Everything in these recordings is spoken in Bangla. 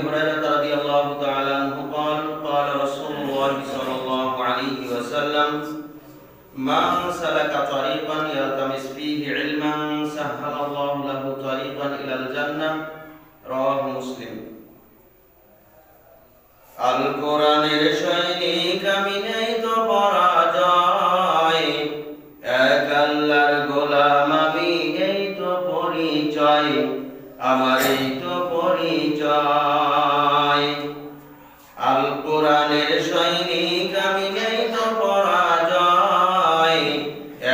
هريرة رضي الله تعالى عنه قال قال رسول الله صلى الله عليه وسلم من سلك طريقا يلتمس فيه علما سهل الله له طريقا إلى الجنة رواه مسلم আল কোরআনের সৈনিক আমি নেই তো পরাজয়, এক আল্লাহর গোলাম আমি এই তো পরিচয়, আমার এই তো পরিচয়। আল কোরআনের সৈনিক আমি নেই তো পরাজয়,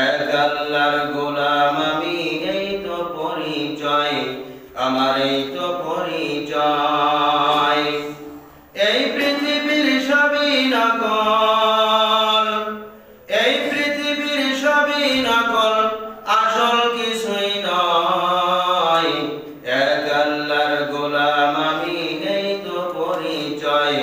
এক আল্লাহর গোলাম আমি এই তো পরিচয়, আমার এই তো পরিচয়। এই পৃথিবীর সবই নকল, এই পৃথিবীর সবই নকল, আসল কিছুই নয়, এক আল্লাহর গোলাম আমি এই তো পরিচয়,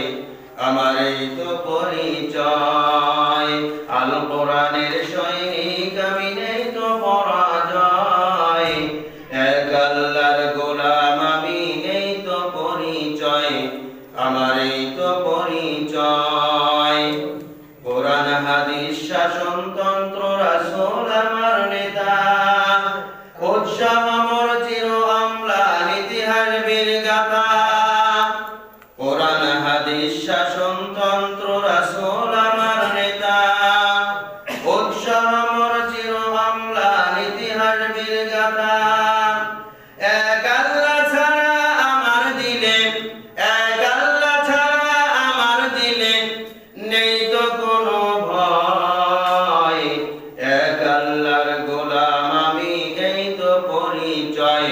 আমার এই তো পরিচয়। আল কোরআনের সৈনিক আমি নেই তো পরাজয়, এক আল্লাহর গোলাম আমি এই তো পরিচয়, আমার এই তো পরিচয়। কোরআন হাদিস শাসনতন্ত্র রাসূল আমার নেতা, উৎসাহ মোর চির অম্লান ইতিহাস বীরগাথা। কোরআন হাদিস শাসনতন্ত্র রাসূল আমার নেতা, উৎসাহ মোর চির অম্লান ইতিহাস বীরগাথা। এক আল্লাহ ছাড়া আমার দিলে, এক আল্লাহ ছাড়া আমার দিলে নেই তো কোনো ভয়, এক আল্লাহর গোলাম আমি এই তো পরিচয়,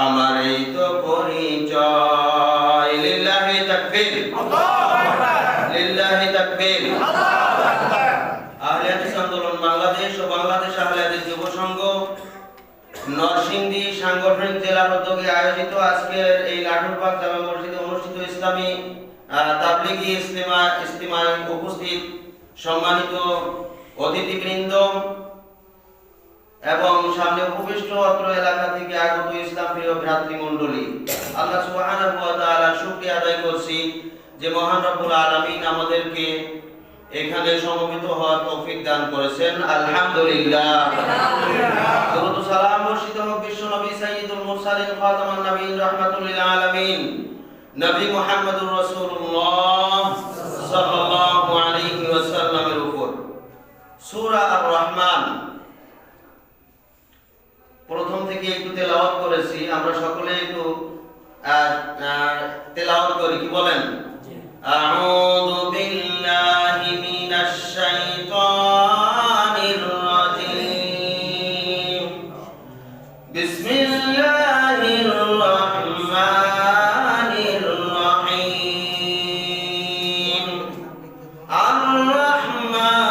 আমার এই তো পরিচয়। লিল্লাহি তাকবীর, আল্লাহু আকবার, লিল্লাহি তাকবীর, আল্লাহু আকবার। আহলে হাদিস আন্দোলন বাংলাদেশ ও বাংলাদেশ আহলে হাদিস যুব সংঘ নরসিংদী সাংগঠনিক জেলার উদ্যোগে আয়োজিত আজকের এই লাঠুরবাগ জামে মসজিদে অনুষ্ঠিত ইসলামী তাবলীগী ইজতিমায় উপস্থিত সম্মানিত অতিথিবৃন্দ এবং সামনে উপবিষ্ট অত্র এলাকা থেকে আগত ইসলাম প্রিয় ভ্রাতৃমণ্ডলী, আল্লাহ সুবহানাহু ওয়া তাআলার শুকরিয়া আদায় করছি যে মহান রব্বুল আলামিন আমাদেরকে এখানে সমবেত হওয়ার তৌফিক দান করেছেন। আলহামদুলিল্লাহ। দরুদ ও সালাম বর্ষিত হোক বিশ্ব নবী সাইয়্যিদুল মুরসালিন খাতামান নবীয়িন রাহমাতুল লিল আলামিন নবী মুহাম্মদুর রাসূলুল্লাহ সাল্লাল্লাহু আলাইহি ওয়াসাল্লামের উপর। সূরা আর-রহমান প্রথম থেকে একটু তেলাওয়াত করেছি, আমরা সকলে একটু তেলাওয়াত করি, কি বলেন? আউযু বিল্লাহি মিনাশ শাইতানির রাজীম, বিসমিল্লাহির রাহমানির রাহিম। আর-রহমান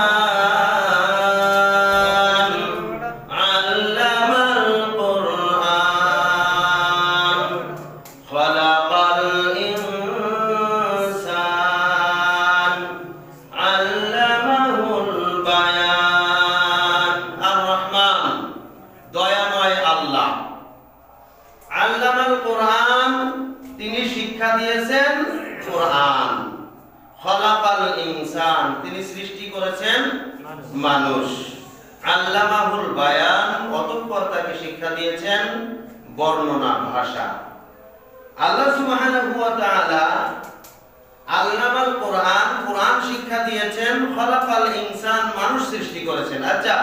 আল্লামাল কুরআন, খালাকাল ইনসান, আল্লামাহুল বায়ান। আর-রহমান দয়াময় আল্লাহ, আল্লামাল কুরআন তিনি শিক্ষা দিয়েছেন কুরআন, খালাকাল ইনসান তিনি সৃষ্টি করেছেন মানুষ, আল্লামাহুল বায়ান অতঃপর তাকে শিক্ষা দিয়েছেন বর্ণনা ভাষা। আল্লাহ সুবহানাহু ওয়া তাআলা আল্লামাল কুরআন, কুরআন শিক্ষা দিয়েছেন, খালাকাল ইনসান মানুষ সৃষ্টি করেছেন। আচ্ছা,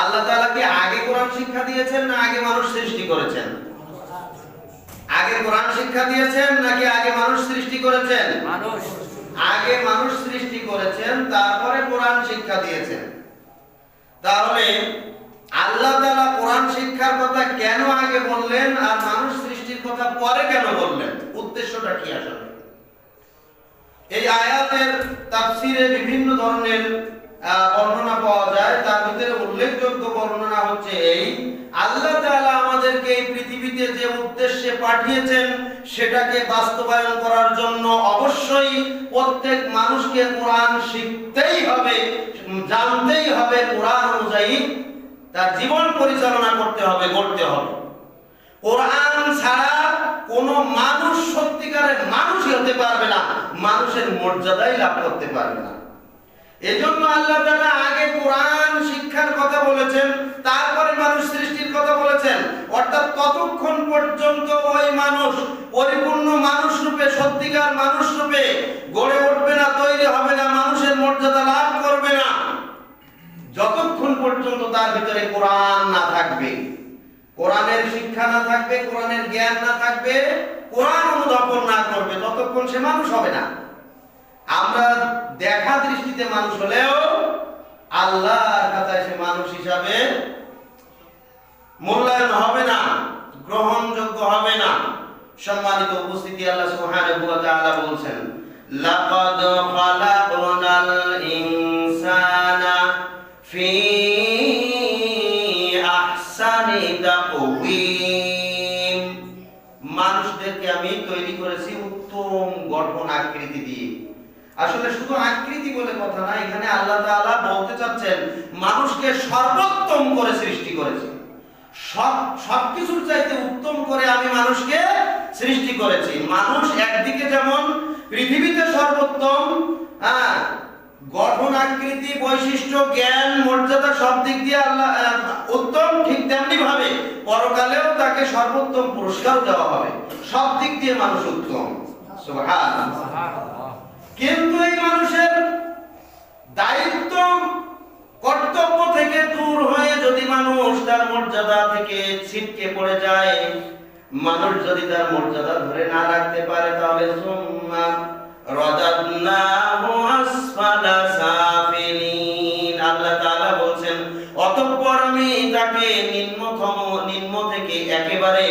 আল্লাহ তাআলা কি আগে কোরআন শিক্ষা দিয়েছেন না আগে মানুষ সৃষ্টি করেছেন? আগে কোরআন শিক্ষা দিয়েছেন নাকি আগে মানুষ সৃষ্টি করেছেন? মানুষ। আগে মানুষ সৃষ্টি করেছেন, তারপরে কোরআন শিক্ষা দিয়েছেন। তাহলে আল্লাহ তাআলা কোরআন শিক্ষার কথা কেন আগে বললেন আর মানুষ সৃষ্টির কথা পরে কেন বললেন? উদ্দেশ্যটা কি আসলে? এই আয়াতের তাফসীরে বিভিন্ন ধরনের বর্ণনা পাওয়া যায়, তার ভিতরে উল্লেখযোগ্য বর্ণনা হচ্ছে এই: আল্লাহ তাআলা আমাদেরকে এই পৃথিবীতে যে উদ্দেশ্যে পাঠিয়েছেন সেটাকে বাস্তবায়ন করার জন্য অবশ্যই প্রত্যেক মানুষকে কোরআন শিখতেই হবে, জানতেই হবে, কোরআন অনুযায়ী তার জীবন পরিচালনা করতে হবে, গড়তে হবে। কোরআন ছাড়া কোন মানুষ সত্যিকারের মানুষই হতে পারবে না, মানুষের মর্যাদাই লাভ করতে পারবে না। এজন্য আল্লাহ তাআলা আগে কোরআন শিক্ষার কথা বলেছেন, তারপরে মানুষ সৃষ্টির কথা বলেছেন। অর্থাৎ ততক্ষণ পর্যন্ত ওই মানুষ পরিপূর্ণ মানুষ রূপে, সত্যিকার মানুষ রূপে গড়ে উঠবে না, তৈরি হবে না, মানুষের মর্যাদা লাভ করবে না, যতক্ষণ পর্যন্ত তার ভিতরে কোরআন না থাকবে, কোরআনের শিক্ষা না থাকবে, কোরআনের জ্ঞান না থাকবে, কোরআন অনুধাবন না করবে, ততক্ষণ সে মানুষ হবে না। আমরা দেখা দৃষ্টিতে মানুষ হলেও আল্লাহর কাছে সে মানুষ হিসাবে মূল্যায়ন হবে না, গ্রহণযোগ্য হবে না। সম্মানিত উপস্থিতি, আল্লাহ সুবহানাহু ওয়া তাআলা বলছেন, লাকাদ খালাকনাল ইনসানা ফি আহসানি তাকওয়িম। মানুষদেরকে আমি তৈরি করেছি উত্তম গঠন আকৃতি দিয়ে। আসলে শুধু আকৃতি বলে কথা না, এখানে আল্লাহ তাআলা বলতে চাচ্ছেন মানুষকে সর্বোত্তম করে সৃষ্টি করেছি, সবকিছুর চাইতে উত্তম করে আমি মানুষকে সৃষ্টি করেছি। মানুষ একদিকে যেমন পৃথিবীতে সর্বোত্তম, গঠন আকৃতি বৈশিষ্ট্য জ্ঞান মর্যাদা সব দিক দিয়ে আল্লাহ উত্তম, ঠিক তেমনি ভাবে পরকালেও তাকে সর্বোত্তম পুরস্কার দেওয়া হবে। সব দিক দিয়ে মানুষ উত্তম, সুবহানাল্লাহ। কিন্তু এই মানুষের দায়িত্ব কর্তব্য থেকে দূর হয়ে যদি মানুষ তার মর্যাদা থেকে ছিটকে পড়ে যায়, মানুষ যদি তার মর্যাদা ধরে না রাখতে পারে, তাহলে সুম্মা রাদাদনাহু আসফালা সাফিলিন। আল্লাহ তাআলা বলছেন, অতঃপর আমি তাকে নিম্ন থেকে একেবারে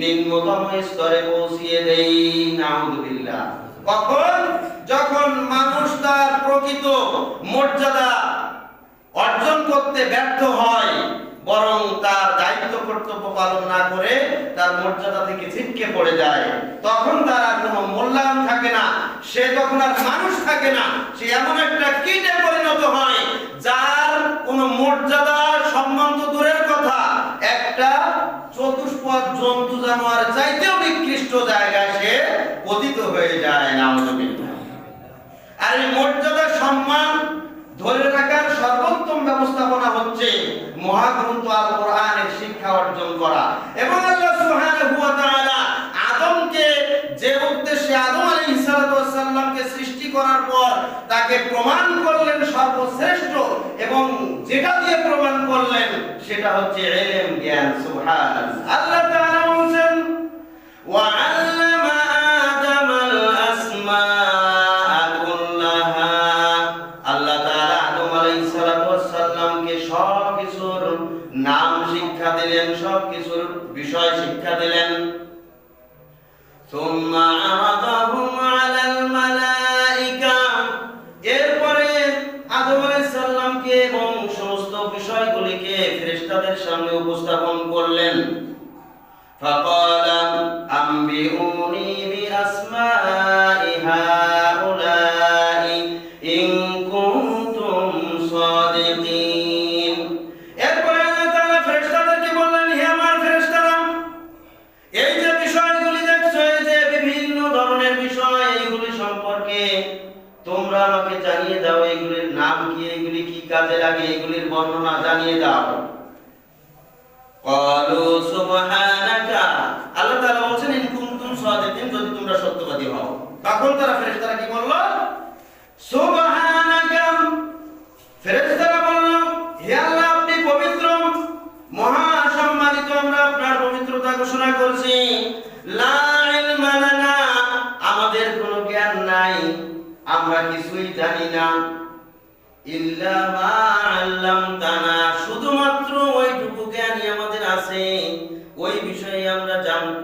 নিম্নতম স্তরে পৌঁছিয়ে দেই। নাউযুবিল্লাহ। কখন? যখন মানুষ তার প্রকৃত মর্যাদা অর্জন করতে ব্যর্থ হয়, বরং তার দায়িত্ব কর্তব্য পালন না করে তার মর্যাদা থেকে ছিটকে পড়ে যায়, তখন তার আর কোনো মূল্যায়ন থাকে না, সে তখন আর মানুষ থাকে না, সে এমন একটা কীটে পরিণত হয় যার কোনো মর্যাদা সম্মান তো দূরের কথা, একটা চতুষ্পদ জন্তু জানোয়ার চাইতেও নিকৃষ্ট জায়গায় সে পতিত হয়ে যায়। নাউযুবিল্লাহ। আর এই মর্যাদা সম্মান ধরে রাখার সর্বোত্তম ব্যবস্থাপনা হচ্ছে মহাগ্রন্থ আল কোরআনের শিক্ষা অর্জন করা। এবং আল্লাহ সুবহানাহু ওয়া তাআলা আদমকে যে উদ্দেশ্যে আদম আলাইহিস সালামকে সৃষ্টি করার পর তাকে প্রমাণ করলেন সর্বশ্রেষ্ঠ, এবং যেটা দিয়ে প্রমাণ করলেন সেটা হচ্ছে ইলম, জ্ঞান। সুবহানাল্লাহ। আল্লাহ তাআলা বলেন, ওয়া আল্লামা আদামাল আসমা। নাম শিক্ষা দিলেন, সব কিছুর বিষয় শিক্ষা দিলেন। সুম্মা আরাদাহুম আলাল মালাইকা। এরপরে আদম আলাইহিস সালামকে এবং সমস্ত বিষয়গুলিকে ফেরেশতাদের সামনে উপস্থাপন করলেন। ফাকালা আম্বিউনি বিআসমাই হাউলাই ইন কুনতুম সাদিকিন। তোমরা আমাকে জানিয়ে দাও এগুলির নাম কি, এগুলি কি কাজে লাগে, এগুলির বর্ণনা জানিয়ে দাও। ক্বালু সুবহানাকা। আল্লাহ তাআলা বলেন, ইন কুনতুম সাদিকিন, যদি তোমরা সত্যবাদী হও। তখন তারা ফেরেশতারা কি বলল? সুবহানাকা। ফেরেশতারা বলল, হে আল্লাহ, আপনি পবিত্র, মহা সম্মানিত, আমরা আপনার পবিত্রতা ঘোষণা করছি। লা ইলমা লানা, আমাদের কোনো জ্ঞান নাই, আমরা কিছুই জানি না। ইল্লা মা আল্লামতানা, শুধুমাত্র ওইটুকু জ্ঞানই আমাদের আছে, ওই বিষয়ে আমরা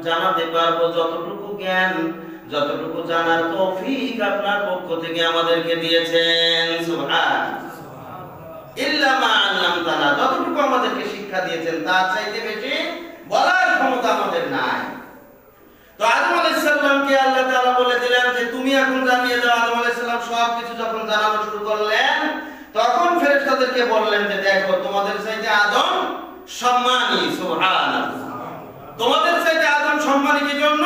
জানাতে পারবো যতটুকু জ্ঞান, যতটুকু জানার তৌফিক আপনার পক্ষ থেকে আমাদেরকে দিয়েছেন। সুবহানাল্লাহ। ইল্লা মা আল্লামতানা, যতটুকু আমাদেরকে শিক্ষা দিয়েছেন তার চাইতে বেশি বলার ক্ষমতা আমাদের নাই। তো আদম আলাইহিস সালামকে আল্লাহ তাআলা বলে দিলেন যে তুমি এখন জানিয়ে দাও। আদম আলাইহিস সালাম সব কিছু যখন জানানো শুরু করলেন, তখন ফেরেশতাদেরকে বললেন যে দেখো, তোমাদের চাইতে আদম সম্মানী। সুবহানাল্লাহ। তোমাদের চাইতে আদম সম্মানী কি জন্য?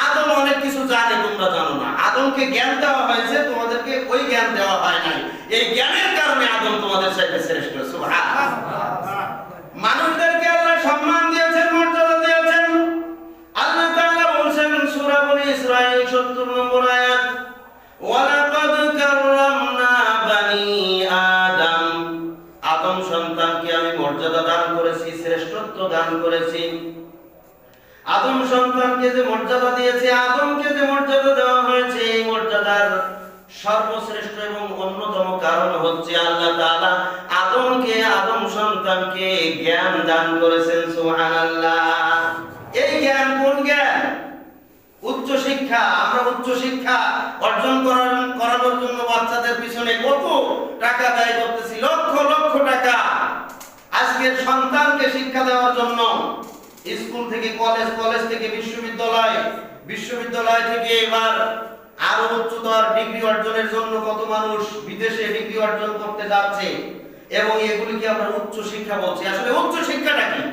আদম অনেক কিছু জানে, তোমরা জানো না। আদমকে জ্ঞান দেওয়া হয়েছে, তোমাদেরকে ওই জ্ঞান দেওয়া হয় নাই। এই জ্ঞানের কারণে আদম তোমাদের চাইতে শ্রেষ্ঠ। সুবহানাল্লাহ। মানুষদেরকে আল্লাহ সম্মান দিয়েছেন, মর্যাদা দিয়েছেন। আল্লাহ তাআলা বলেন সূরা বনী ইসরাঈল ৭০ নম্বর আয়াত, ওয়ালাকাদ কাররামনা বানি আদম, আদম সন্তানকে আমি মর্যাদা দান করেছি, শ্রেষ্ঠত্ব দান করেছি। আদম সন্তানকে যে মর্যাদা দিয়েছে, আদমকে যে মর্যাদা দেওয়া হয়েছে, এই মর্যাদার সর্বশ্রেষ্ঠ এবং অন্যতম কারণ হচ্ছে আল্লাহ তাআলা আদমকে, আদম সন্তানকে জ্ঞান দান করেছেন। সুবহানাল্লাহ। এই জ্ঞান কোন জ্ঞান? উচ্চ শিক্ষা। আমরা উচ্চ শিক্ষা অর্জন করানোর জন্য বাচ্চাদের পিছনে কত টাকা ব্যয় করতেছি, লক্ষ লক্ষ টাকা। আজকের সন্তানকে শিক্ষা দেওয়ার জন্য স্কুল থেকে কলেজ, কলেজ থেকে বিশ্ববিদ্যালয়, বিশ্ববিদ্যালয় থেকে এবার আরো উচ্চতর ডিগ্রি অর্জনের জন্য কত মানুষ বিদেশে ডিগ্রি অর্জন করতে যাচ্ছে, এবং এগুলিকে আমরা উচ্চ শিক্ষা বলছি। আসলে উচ্চ শিক্ষাটা কি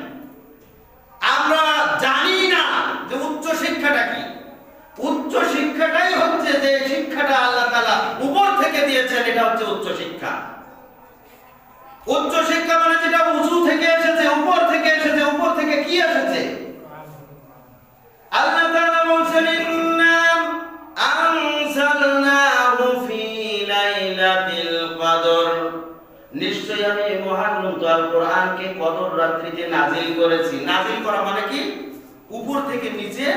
আমরা জানি না, যে উচ্চ শিক্ষাটা কি। উচ্চ শিক্ষাটাই হচ্ছে যে শিক্ষাটা আল্লাহ তাআলা উপর থেকে দিয়েছেন, এটা হচ্ছে উচ্চ শিক্ষা। উচ্চ শিক্ষা মানে যেটা উঁচু থেকে এসেছে, উপর থেকে এসেছে। উপর থেকে কি এসেছে? আল্লাহ তাআলা বলেন, ইন্না আনজালনাহু ফি লাইলাতিল কদর, নিশ্চয়ই আমি মহান গ্রন্থ আল কোরআনকে কদর রাত্রিতে নাজিল করেছি। নাজিল করা মানে কি? উপর থেকে নিচে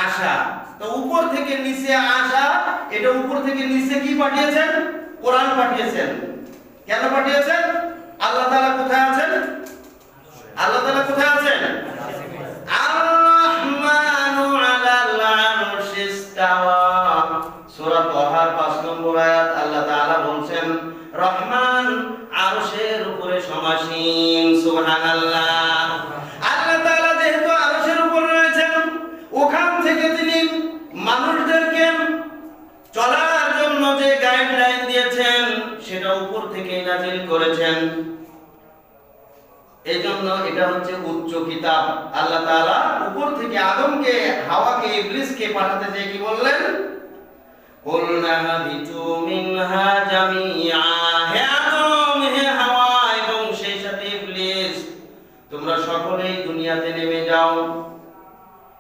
আসা। তো উপর থেকে নিচে আসা, এটা উপর থেকে নিচে কি পাঠিয়েছেন? কোরআন পাঠিয়েছেন। কেন পাঠিয়েছেন? আল্লাহ তাআলা কোথায় আছেন? আল্লাহ তাআলা কোথায় আছেন? আর-রাহমানু আলাল আরশি ইস্তাওয়া, সূরা তাহার ৫ নম্বর আয়াত। আল্লাহ তাআলা বলেন রহমান আরশের উপরে সমাসীন। সুবহানাল্লাহ। আল্লাহ তাআলা যেহেতু আরশের উপরে রয়েছেন, ওখান থেকে তিনি মানুষদেরকে চলার জন্য যে গাইডলাইন দিয়েছেন, সেটা উপর থেকে নাজিল করেছেন। এই জন্য এটা হচ্ছে উচ্চ কিতাব। আল্লাহ তাআলা উপর থেকে আদমকে, হাওয়াকে, ইবলিসকে পাঠাতে যেয়ে কি বললেন? কুলনা হাবিতু মিনহা জামিআ, হে আদম, হে হাওয়া এবং সেই সাথে ইবলিস, তোমরা সকলেই দুনিয়াতে নেমে যাও।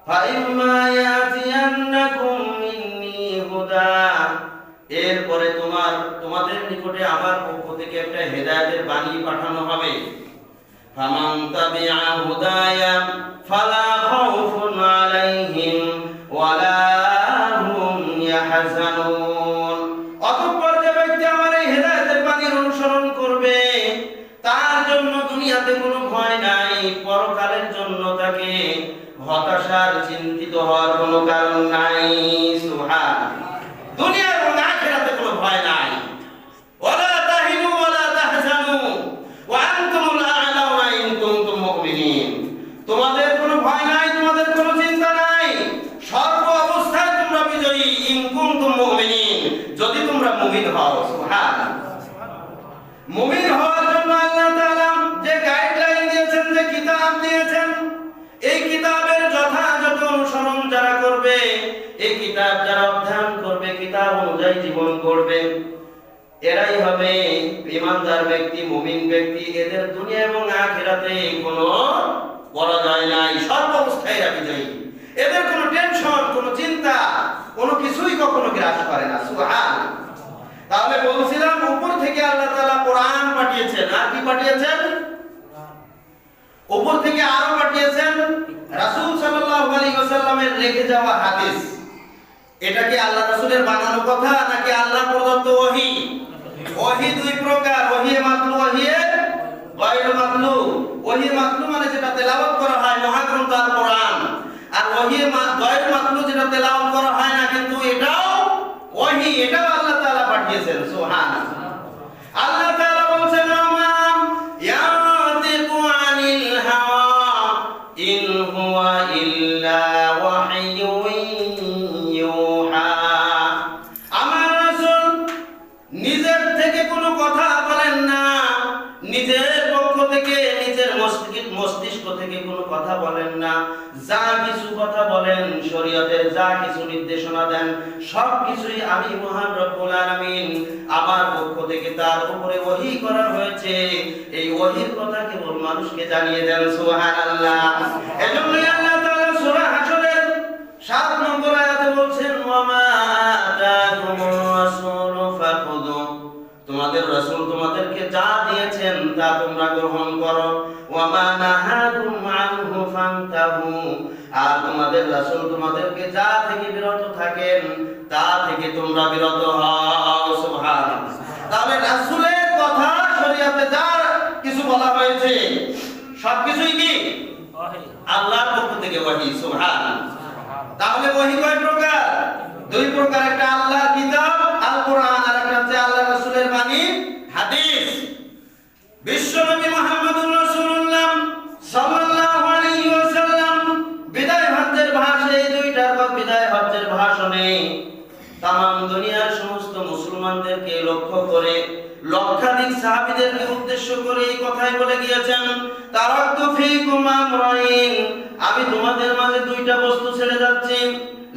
ফাইম্মা ইয়াতিয়ান্নাকুম মিন্নি হুদা, এরপরে তোমাদের নিকটে আমার পক্ষ থেকে একটা হেদায়েতের বাণী পাঠানো হবে। ফামান তাবিআ হুদায়া ফালা খাউফুন আলাইহিম ওয়ালা হুম ইয়াহজানুন, অতঃপর যে ব্যক্তি আমার এই হেদায়েতের বাণীর অনুসরণ করবে, তার জন্য দুনিয়াতে কোনো ভয় নাই, পরকালের জন্য তাকে হতাশার, চিন্তিত হওয়ার কোনো কারণ নাই। সুবহানাল্লাহ। দুনিয়া এবং আখিরাতে কোনো ভয় নাই। ওয়ালা তাহিনু ওয়ালা তাহজানু ওয়া আনতুমুল আ'লাউনা ইন কুনতুম মুমিনিন, তোমাদের কোনো ভয় নাই, তোমাদের কোনো চিন্তা নাই, সর্ব অবস্থায় তোমরা বিজয়ী। ইন কুনতুম মুমিনিন, যদি তোমরা মুমিন হও। সুবহানাল্লাহ। মুমিন হওয়ার জন্য আল্লাহ তাআলা যে গাইডলাইন দিয়েছেন, যে কিতাব দিয়েছেন, এই কিতাবের যথাযথ অনুসরণ যারা করবে, এই কিতাব যারা অধ্যয়ন করবে, কিতাব অনুযায়ী জীবন করবে, এরাই হবে ঈমানদার ব্যক্তি, মুমিন ব্যক্তি। এদের দুনিয়া এবং আখিরাতে কোনো পরাজয় নাই, সর্বাবস্থায় এরা বিজয়ী। এদের কোনো টেনশন, কোনো চিন্তা, কোনো কিছুই কখনো গ্রাস করে না। সুবহানাল্লাহ। তাহলে বলছিলাম, উপর থেকে আল্লাহ তাআলা কোরআন পাঠিয়েছেন। আর কি পাঠিয়েছেন? উপর থেকে আরো পাঠিয়েছেন রাসূল সাল্লাল্লাহু আলাইহি ওয়াসাল্লামের রেখে যাওয়া হাদিস। এটা কি আল্লাহ রাসূলের বানানো কথা নাকি আল্লাহর প্রদত্ত ওহী? ওহী দুই প্রকার, ওহী মাতলু, ওহী গায়রু মাতলু। ওহী মাতলু মানে যেটা তেলাওয়াত করা হয়, মহাগ্রন্থ আল কোরআন। আর ওহী গায়রু মাতলু যেটা তেলাওয়াত করা হয় না, কিন্তু এটাও ওহী, এটাও আল্লাহ তাআলা পাঠিয়েছেন। সুবহানাল্লাহ। আল্লাহ তাআলা বলেন, আম ইয়াতিকু আনিল হাওয়া ইন হুয়া ইল্লা ওয়াহয়ুন ইউহা, আমার রাসূল নিজের থেকে কোনো কথা বলেন না, নিজের পক্ষ থেকে, নিজের মস্তিষ্ক থেকে কোনো কথা বলেন না। যা কিছু কথা বলেন, শরীয়তের যা কিছু নির্দেশনা দেন, সবকিছুই আমি মহান রব্বুল আলামিন আমার পক্ষ থেকে তার উপরে ওহী করা হয়েছে। এই ওহীর কথা কেবল মানুষকে জানিয়ে দেন। সুবহানাল্লাহ। এজন্যই আল্লাহ তাআলা সূরা হাশরের 7 নম্বর আয়াতে বলছেন, ওয়া মা আতাকুমুর রাসূলু ফাখুযু, তোমাদের রাসূল তোমাদেরকে যা দিয়েছেন তা তোমরা গ্রহণ করো। ওয়া মা নাহাকুম আনহু ফান্তাহু, আর তোমাদের রাসূল তোমাদেরকে যা থেকে বিরত থাকেন তা থেকে তোমরা বিরত হও। সুবহানাল্লাহ। তাহলে রাসূলের কথা শরীয়তে যা কিছু বলা হয়েছে সবকিছুই কি আল্লাহর পক্ষ থেকে ওহী। সুবহানাল্লাহ। তাহলে ওহী কয় প্রকার? দুই প্রকার, একটা আল্লাহর কিতাব আল কোরআন, আর একটা হচ্ছে আল্লাহর রাসূলের বাণী হাদিস। বিশ্বনবী মুহাম্মদুর রাসূলুল্লাহ সাল্লাল্লাহু আলাইহি ওয়াসাল্লাম বিদায় হজ্জের ভাষণে, এই দুইটার পর বিদায় হজ্জের ভাষণে তামাম দুনিয়ার সমস্ত মুসলমানদেরকে লক্ষ্য করে, লক্ষাধিক সাহাবীদেরকে উদ্দেশ্য করে এই কথাই বলে গিয়েছেন, তারাকতু ফীকুম আমরাইন, আমি তোমাদের মাঝে দুইটা বস্তু ছেড়ে যাচ্ছি,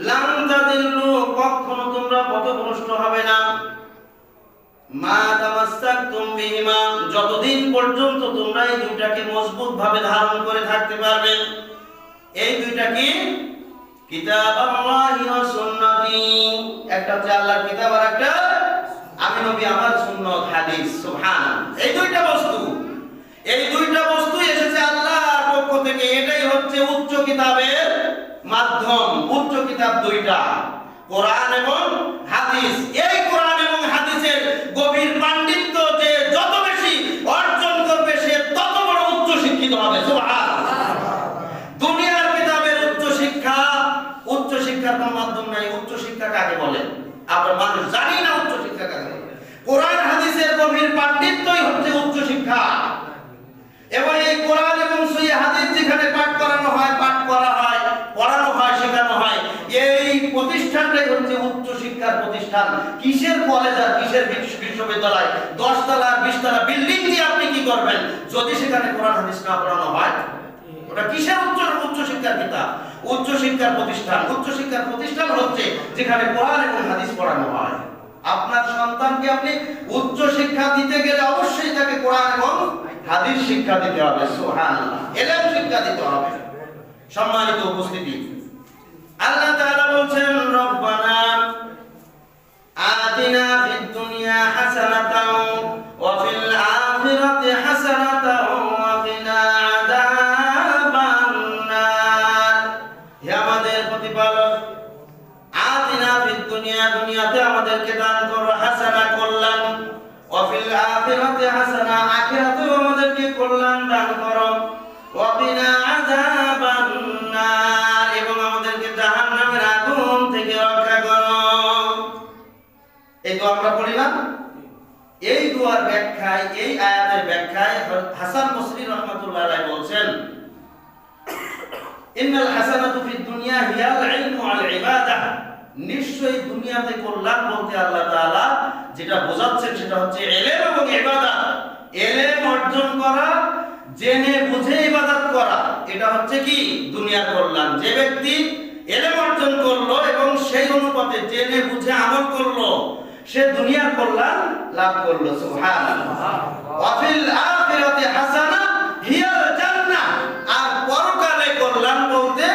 লান তাদিল্লু, কখনো তোমরা পথভ্রষ্ট হবে না, মা তামাসসাকতুম বিহিমা, যতদিন পর্যন্ত তোমরা এই দুইটাকে মজবুত ভাবে ধারণ করে থাকতে পারবে। এই দুইটা কি? কিতাবাল্লাহি ওয়া সুন্নতি, একটা হচ্ছে আল্লাহর কিতাব আর একটা আমি নবী আমার সুন্নাত হাদিস। সুবহানাল্লাহ। এই দুইটা বস্তু, এই দুইটা বস্তু এসেছে আল্লাহর পক্ষ থেকে। এটাই হচ্ছে উচ্চ কিতাবের মাধ্যম। উচ্চ কিতাব দুইটা, কোরআন এবং হাদিস। এই কোরআন এবং হাদিসের গভীর পাণ্ডিত্য যে যত বেশি অর্জন করবে সে তত বড় উচ্চ শিক্ষিত হবে। সুবহানাল্লাহ। দুনিয়ার কিতাবের উচ্চ শিক্ষা, উচ্চ শিক্ষার কোনো মাধ্যম নাই। উচ্চ শিক্ষা কাকে বলে আমরা মানুষ জানি না। উচ্চ শিক্ষা কাকে বলে? কোরআন হাদিসের গভীর পাণ্ডিত্যই হচ্ছে উচ্চ শিক্ষা। এবং এই কোরআন এবং সহিহ হাদিস যেখানে পাঠ করানো হয়, পাঠ করা হয়, পড়ানো হয়, শেখানো হয়, এই প্রতিষ্ঠানটাই হচ্ছে উচ্চ শিক্ষার প্রতিষ্ঠান। কিসের কলেজ আর কিসের বিশ্ববিদ্যালয়? 10 তলা 20 তলা বিল্ডিং দিয়ে আপনি কি করবেন যদি সেখানে কোরআন হাদিস না পড়ানো হয়? ওটা কিসের উচ্চ শিক্ষার কিতাব? উচ্চ শিক্ষার প্রতিষ্ঠান। উচ্চ শিক্ষার প্রতিষ্ঠান হচ্ছে যেখানে কোরআন এবং হাদিস পড়ানো হয়। আপনার সন্তানকে আপনি উচ্চ শিক্ষা দিতে গেলে অবশ্যই তাকে কোরআন এবং হাদিস শিক্ষা দিতে হবে। সুবহানাল্লাহ। ইলম শিক্ষা দিতে হবে। সম্মানিত উপস্থিতি, আল্লাহ তাআলা বলছেন, রব্বানা আতিনা ফিদ দুনিয়া হাসানাতাও ওয়া ফিল আখিরাতি হাসানাতাও ওয়া কিনা আযাবান নার। হে আমাদের প্রতিপালক, আতিনা ফিদ দুনিয়া, দুনিয়াতে আমাদেরকে দান করো হাসানা, কল্যাণ, ওয়া ফিল আখিরাতি হাসানা, আখিরাতেও আমাদেরকে কল্যাণ দান করো, ওয়া কিনা আযাবান নার, এবং আমাদেরকে জাহান্নামের আগুন থেকে রক্ষা করো। এই দোয়া আমরা পড়ি না? এই দোয়ার ব্যাখ্যায়, এই আয়াতের ব্যাখ্যায় হাসান বসরি রাহমাতুল্লাহ আলাইহি বলছেন, ইন্নাল হাসানাতু ফিদ দুনিয়া হিয়াল ইলমু আল ইবাদাহ, নিশ্চয়ই দুনিয়াতে কল্যাণ বলতে আল্লাহ তাআলা যেটা বোঝাচ্ছেন সেটা হচ্ছে ইলম এবং ইবাদত। ইলম অর্জন করা, জেনে বুঝে ইবাদত করা, এটা হচ্ছে কি দুনিয়ার কল্যাণ। যে ব্যক্তি ইলম অর্জন করলো এবং সেই অনুপাতে জেনে বুঝে আমল করলো, সে দুনিয়ার কল্যাণ লাভ করলো। সুবহানাল্লাহ। ওয়া ফিল আখিরাতি হাসানা হিয়াল জান্নাহ, আর পরকালে কল্যাণ বলতে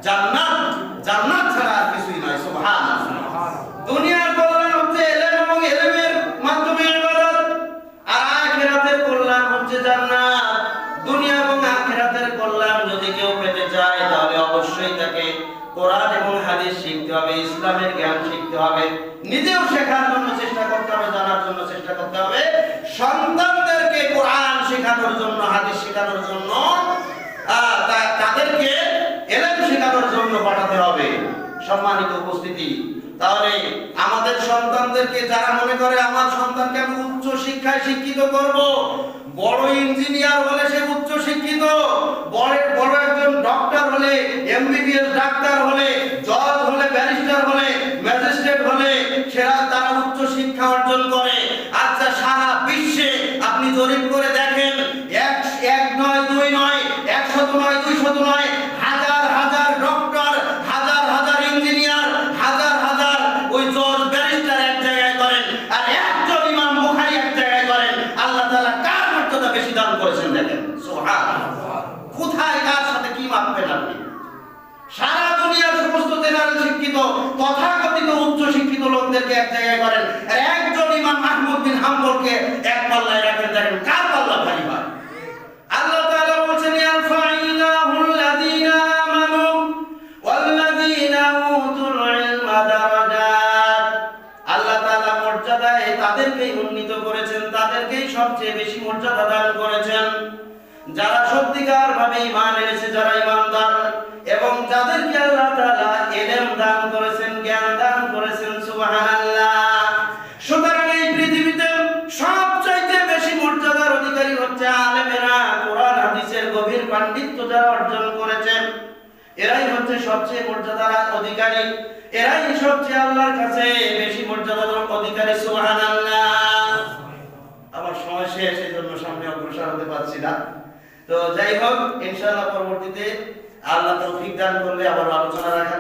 জান্নাত। জান্নাত ছাড়া আর কিছুই নয়। সুবহানাল্লাহ। দুনিয়ার কল্যাণ হচ্ছে ইলম এবং ইলমের মাধ্যমে ইবাদত, আর আখিরাতের কল্যাণ হচ্ছে জান্নাত। দুনিয়া এবং আখিরাতের কল্যাণ যদি কেউ পেতে চায় তাহলে অবশ্যই তাকে কোরআন এবং হাদিস শিখতে হবে, ইসলামের জ্ঞান শিখতে হবে, নিজেও শেখার জন্য চেষ্টা করতে হবে, জানার জন্য চেষ্টা করতে হবে, সন্তানদেরকে কোরআন শেখানোর জন্য, হাদিস শেখানোর জন্য, তাদেরকে ইলম শেখানোর জন্য পাঠাতে হবে। সম্মানিত উপস্থিতি, তাহলে আমাদের সন্তানদেরকে, যারা মনে করে আমার সন্তানকে আমি উচ্চ শিক্ষায় শিক্ষিত করব, বড় ইঞ্জিনিয়ার হলে সে উচ্চ শিক্ষিত, বড় একজন ডক্টর হলে, এমবিবিএস ডাক্তার হলে, জজ হলে, ব্যারিস্টার হলে, ম্যাজিস্ট্রেট হলে তারা উচ্চ শিক্ষা অর্জন করে। আচ্ছা, সারা বিশ্বে আপনি জরিপ করে দেখেন, এক নয়, দুই নয়, 100 নয়, 200 নয়, হাজার হাজার শিক্ষিত তথাকথিত উচ্চ শিক্ষিত লোকদেরকে এক জায়গায় করেন, আর একজন ইমাম আহমদ বিন হাম্বলকে এক পাল্লায় রাখেন, দেখেন কার পাল্লা ভারী হয়। আল্লাহ তাআলা বলেছেন ইয়ারফাইল্লাহুল লাযীনা আমানু ওয়াল্লাযীনা উতুল ইলমা দারাজাত। আল্লাহ তাআলা মর্যাদায় তাদেরকেই উন্নীত করেছেন, তাদেরকেই সবচেয়ে বেশি মর্যাদা দান করেছেন যারা সত্যিকার ভাবে ঈমান এনেছে, যারা ঈমানদার, এবং যাদেরকে আল্লাহ তাআলা ইলম দান করেছেন, জ্ঞান দান করেছেন। সুবহানাল্লাহ। সুতরাং এই পৃথিবীতে সবচাইতে বেশি মর্যাদার অধিকারী হচ্ছে আলেমেরা, কোরআন হাদিসের গভীর পাণ্ডিত্য যারা অর্জন করেছেন, এরাই হচ্ছে সবচেয়ে মর্যাদার অধিকারী, এরাই সবচেয়ে আল্লাহর কাছে বেশি মর্যাদার অধিকারী। সুবহানাল্লাহ। আমার সময় শেষ, এই জন্য সামনে অগ্রসর হতে পারছি না। তো যাই হোক, ইনশাআল্লাহ পরবর্তীতে আল্লাহ তৌফিক দান করলে আবার আলোচনা রাখার